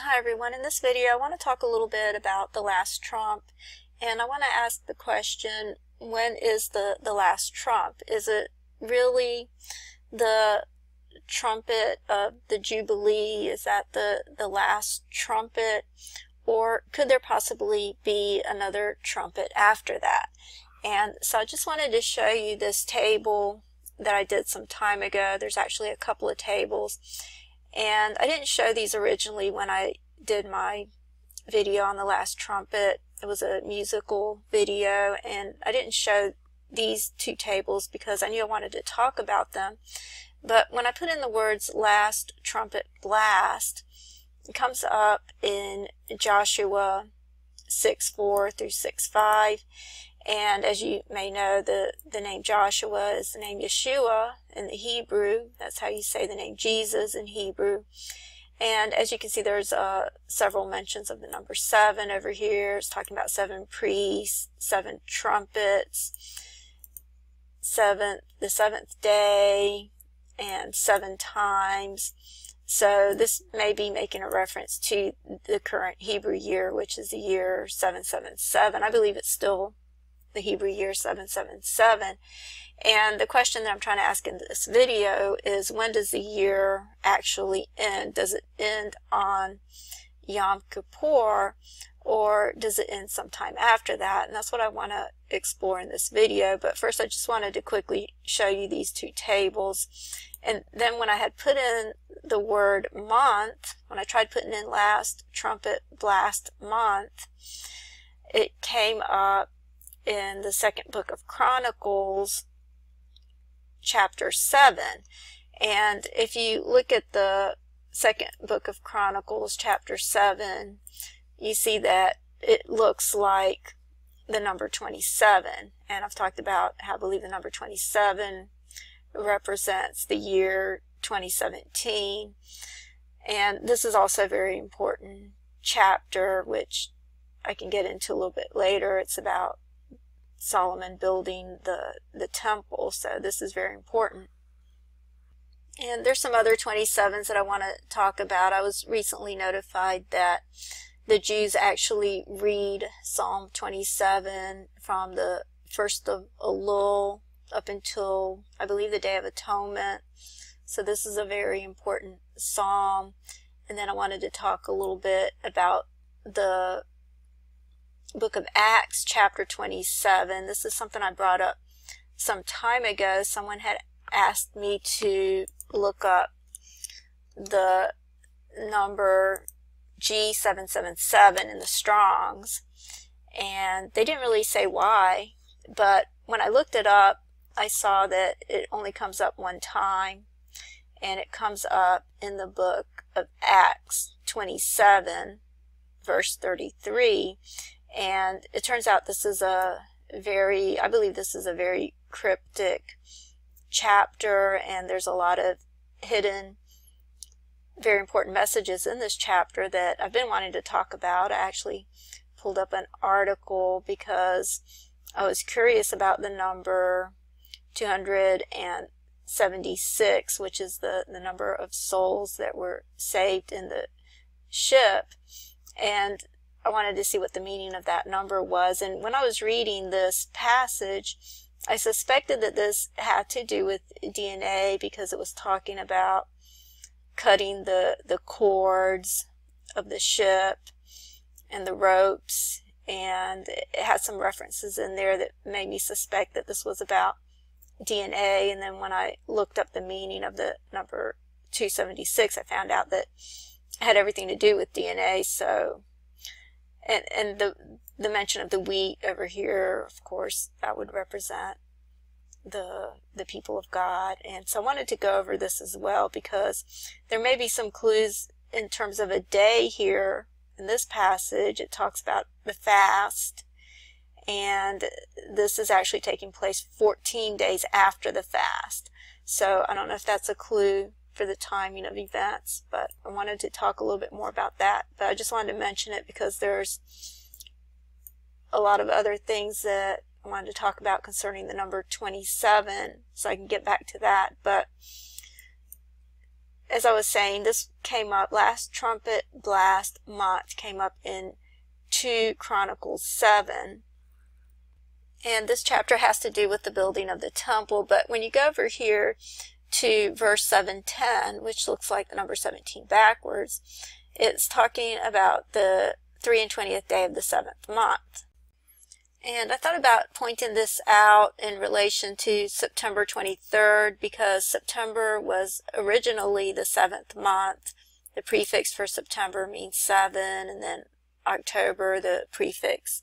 Hi everyone, in this video I want to talk a little bit about the last trump, and I want to ask the question, when is the last trump? Is it really the trumpet of the Jubilee? Is that the last trumpet? Or could there possibly be another trumpet after that? And so I just wanted to show you this table that I did some time ago. There's actually a couple of tables. And I didn't show these originally when I did my video on the last trumpet. It was a musical video, and I didn't show these two tables because I knew I wanted to talk about them. But when I put in the words last trumpet blast, it comes up in Joshua 6:4 through 6:5. And as you may know, the name Joshua is the name Yeshua in the Hebrew. That's how you say the name Jesus in Hebrew. And as you can see, there's several mentions of the number 7 over here. It's talking about 7 priests, 7 trumpets, the seventh day, and 7 times. So this may be making a reference to the current Hebrew year, which is the year 777. I believe it's still the Hebrew year 777. And the question that I'm trying to ask in this video is, when does the year actually end? Does it end on Yom Kippur, or does it end sometime after that? And that's what I want to explore in this video. But first I just wanted to quickly show you these two tables. And then when I had put in the word month, when I tried putting in last trumpet blast month, it came up in the second book of Chronicles, chapter 7. And if you look at the second book of Chronicles, chapter 7, you see that it looks like the number 27. And I've talked about how I believe the number 27 represents the year 2017. And this is also a very important chapter, which I can get into a little bit later. It's about Solomon building the temple, so this is very important. And there's some other 27s that I want to talk about. I was recently notified that the Jews actually read Psalm 27 from the 1st of Elul up until, I believe, the Day of Atonement. So this is a very important psalm. And then I wanted to talk a little bit about the book of Acts, chapter 27. This is something I brought up some time ago. Someone had asked me to look up the number G777 in the Strongs, and they didn't really say why, but when I looked it up, I saw that it only comes up one time, and it comes up in the book of Acts 27, verse 33. And it turns out this is I believe this is a very cryptic chapter, and there's a lot of hidden, very important messages in this chapter that I've been wanting to talk about. I actually pulled up an article because I was curious about the number 276, which is the number of souls that were saved in the ship. And I wanted to see what the meaning of that number was. And when I was reading this passage, I suspected that this had to do with DNA, because it was talking about cutting the cords of the ship and the ropes, and it had some references in there that made me suspect that this was about DNA. And then when I looked up the meaning of the number 276, I found out that it had everything to do with DNA. So And the mention of the wheat over here, of course, that would represent the people of God. And so I wanted to go over this as well, because there may be some clues in terms of a day here in this passage. It talks about the fast, and this is actually taking place 14 days after the fast. So I don't know if that's a clue for the timing of events, but I wanted to talk a little bit more about that. But I just wanted to mention it because there's a lot of other things that I wanted to talk about concerning the number 27, so I can get back to that. But as I was saying, this came up, last trumpet blast month came up in 2 Chronicles 7. And this chapter has to do with the building of the temple. But when you go over here to verse 7:10, which looks like the number 17 backwards, it's talking about the 23rd day of the 7th month. And I thought about pointing this out in relation to September 23rd, because September was originally the 7th month. The prefix for September means 7, and then October, the prefix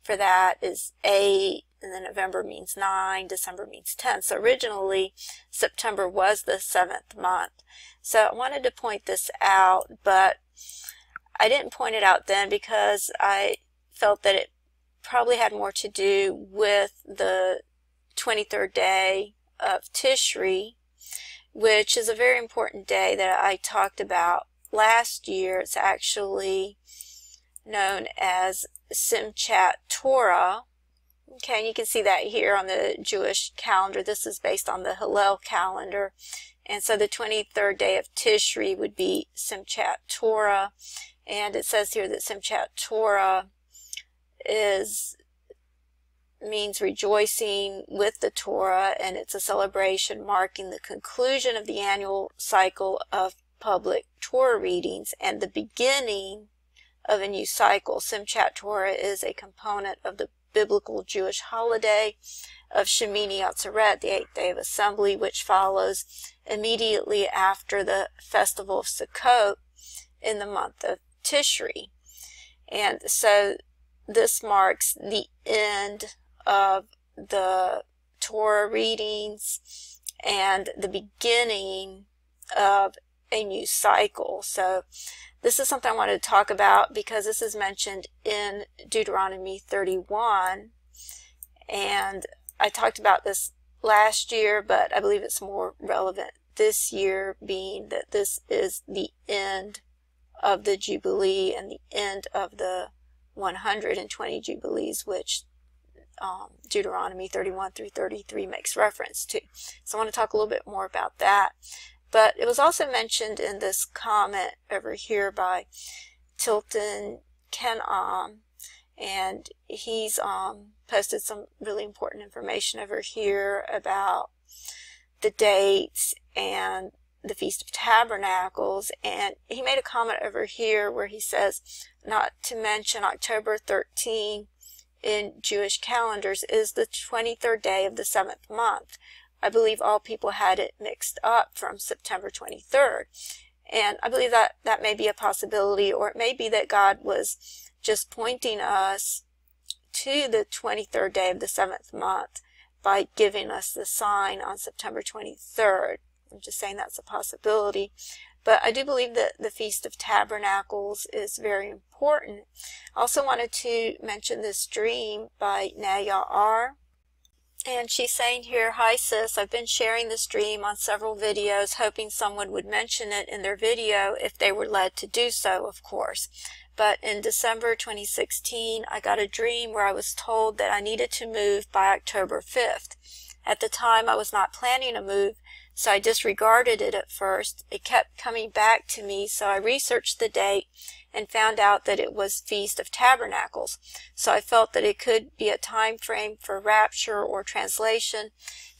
for that is 8, and then November means 9, December means 10. So originally, September was the 7th month. So I wanted to point this out, but I didn't point it out then because I felt that it probably had more to do with the 23rd day of Tishri, which is a very important day that I talked about last year. It's actually known as Simchat Torah. Okay, and you can see that here on the Jewish calendar. This is based on the Hillel calendar. And so the 23rd day of Tishri would be Simchat Torah. And it says here that Simchat Torah means rejoicing with the Torah, and it's a celebration marking the conclusion of the annual cycle of public Torah readings and the beginning of a new cycle. Simchat Torah is a component of the biblical Jewish holiday of Shemini Atzeret, the 8th day of assembly, which follows immediately after the festival of Sukkot in the month of Tishri. And so this marks the end of the Torah readings and the beginning of a new cycle. So this is something I wanted to talk about because this is mentioned in Deuteronomy 31, and I talked about this last year, but I believe it's more relevant this year, being that this is the end of the Jubilee and the end of the 120 Jubilees, which Deuteronomy 31 through 33 makes reference to. So I want to talk a little bit more about that. But it was also mentioned in this comment over here by Tilton Kenam, and he's posted some really important information over here about the dates and the Feast of Tabernacles. And he made a comment over here where he says, not to mention October 13 in Jewish calendars is the 23rd day of the 7th month. I believe all people had it mixed up from September 23rd. And I believe that that may be a possibility, or it may be that God was just pointing us to the 23rd day of the 7th month by giving us the sign on September 23rd. I'm just saying that's a possibility. But I do believe that the Feast of Tabernacles is very important. I also wanted to mention this dream by Naya R. And she's saying here, "Hi sis, I've been sharing this dream on several videos, hoping someone would mention it in their video if they were led to do so, of course. But in December 2016, I got a dream where I was told that I needed to move by October 5th. At the time, I was not planning a move, so I disregarded it at first. It kept coming back to me, so I researched the date and found out that it was Feast of Tabernacles. So I felt that it could be a time frame for rapture or translation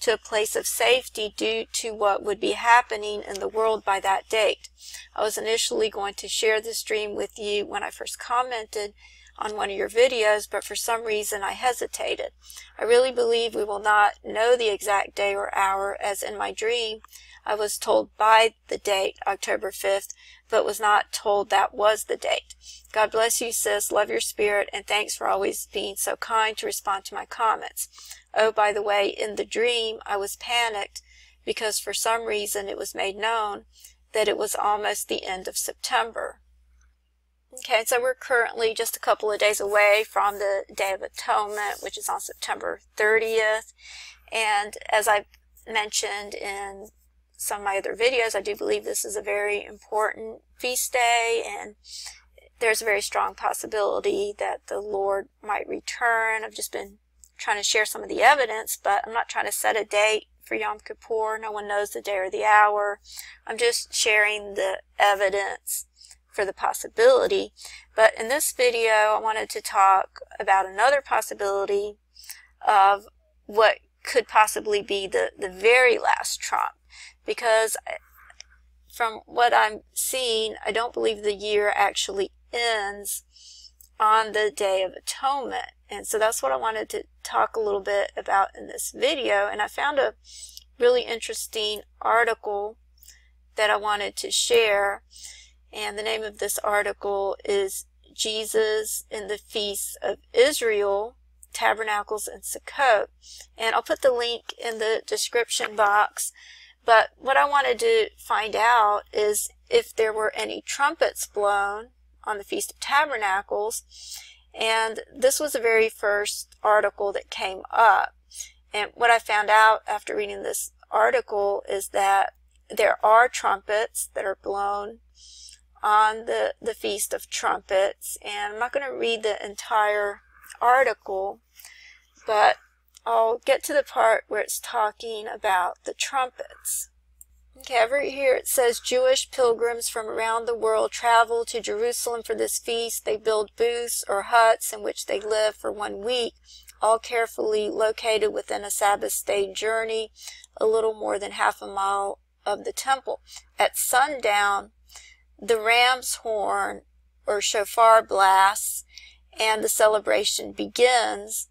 to a place of safety due to what would be happening in the world by that date. I was initially going to share this dream with you when I first commented on one of your videos, but for some reason I hesitated. I really believe we will not know the exact day or hour, as in my dream I was told by the date, October 5th, but was not told that was the date. God bless you, sis. Love your spirit, and thanks for always being so kind to respond to my comments. Oh, by the way, in the dream, I was panicked because for some reason it was made known that it was almost the end of September." Okay, so we're currently just a couple of days away from the Day of Atonement, which is on September 30th. And as I've mentioned in some of my other videos, I do believe this is a very important feast day, and there's a very strong possibility that the Lord might return. I've just been trying to share some of the evidence, but I'm not trying to set a date for Yom Kippur. No one knows the day or the hour. I'm just sharing the evidence for the possibility. But in this video, I wanted to talk about another possibility of what could possibly be the very last trump, because from what I'm seeing, I don't believe the year actually ends on the Day of Atonement. And so that's what I wanted to talk a little bit about in this video. And I found a really interesting article that I wanted to share. And the name of this article is Jesus in the Feasts of Israel, Tabernacles and Sukkot. And I'll put the link in the description box. But what I wanted to find out is if there were any trumpets blown on the Feast of Tabernacles. And this was the very first article that came up. And what I found out after reading this article is that there are trumpets that are blown on the Feast of Trumpets. And I'm not going to read the entire article, but I'll get to the part where it's talking about the trumpets. Okay, over here it says Jewish pilgrims from around the world travel to Jerusalem for this feast. They build booths or huts in which they live for 1 week, all carefully located within a Sabbath day journey, a little more than half a mile of the temple. At sundown, the ram's horn or shofar blasts, and the celebration begins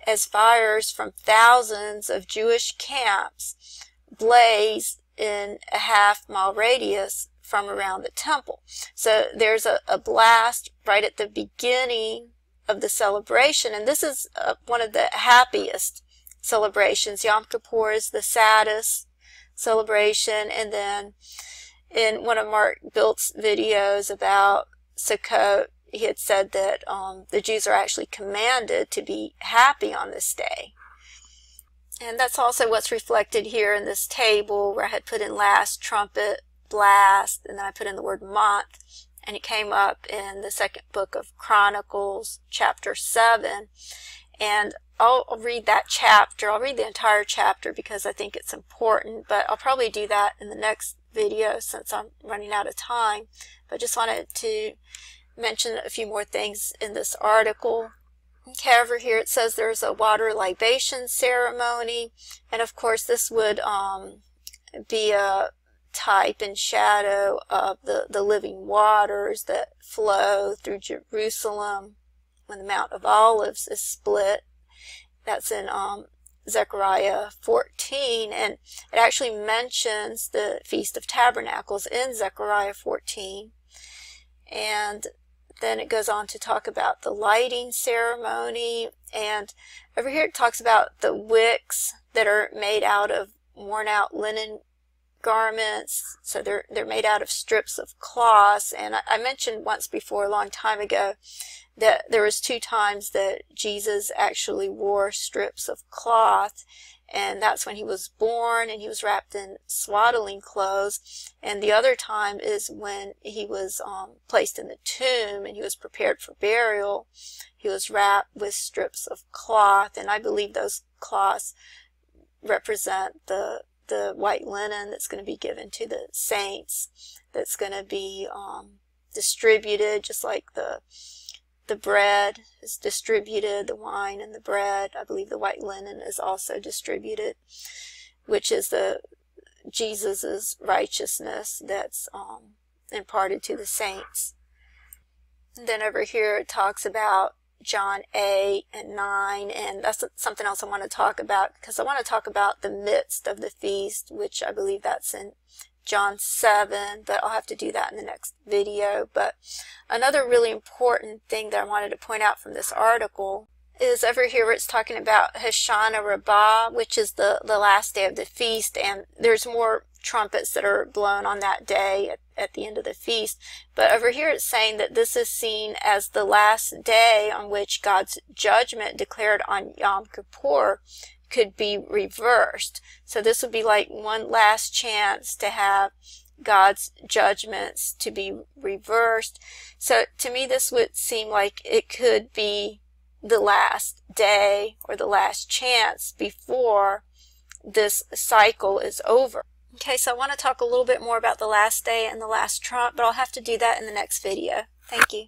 as fires from thousands of Jewish camps blaze in a half-mile radius from around the temple. So there's a blast right at the beginning of the celebration, and this is one of the happiest celebrations. Yom Kippur is the saddest celebration, and then in one of Mark Bilt's videos about Sukkot, he had said that the Jews are actually commanded to be happy on this day. And that's also what's reflected here in this table, where I had put in last trumpet blast, and then I put in the word month, and it came up in the second book of Chronicles, chapter 7. And I'll read that chapter. I'll read the entire chapter because I think it's important, but I'll probably do that in the next video since I'm running out of time. But I just wanted to mention a few more things in this article. Okay, over here it says there's a water libation ceremony, and of course this would be a type and shadow of the living waters that flow through Jerusalem when the Mount of Olives is split. That's in Zechariah 14, and it actually mentions the Feast of Tabernacles in Zechariah 14. And then it goes on to talk about the lighting ceremony, and over here it talks about the wicks that are made out of worn out linen garments. So they're made out of strips of cloths. And I mentioned once before, a long time ago, that there was 2 times that Jesus actually wore strips of cloth, and that's when he was born and he was wrapped in swaddling clothes. And the other time is when he was placed in the tomb and he was prepared for burial. He was wrapped with strips of cloth, and I believe those cloths represent the white linen that's going to be given to the saints, that's going to be distributed, just like the bread is distributed, the wine and the bread. I believe the white linen is also distributed, which is Jesus's righteousness that's imparted to the saints. And then over here it talks about John 8 and 9, and that's something else I want to talk about, because I want to talk about the midst of the feast, which I believe that's in John 7, but I'll have to do that in the next video. But another really important thing that I wanted to point out from this article is over here where it's talking about Hoshana Rabbah, which is the last day of the feast, and there's more trumpets that are blown on that day at the end of the feast. But over here it's saying that this is seen as the last day on which God's judgment declared on Yom Kippur could be reversed. So this would be like one last chance to have God's judgments to be reversed. So to me this would seem like it could be the last day or the last chance before this cycle is over. Okay, so I want to talk a little bit more about the last day and the last trump, but I'll have to do that in the next video. Thank you.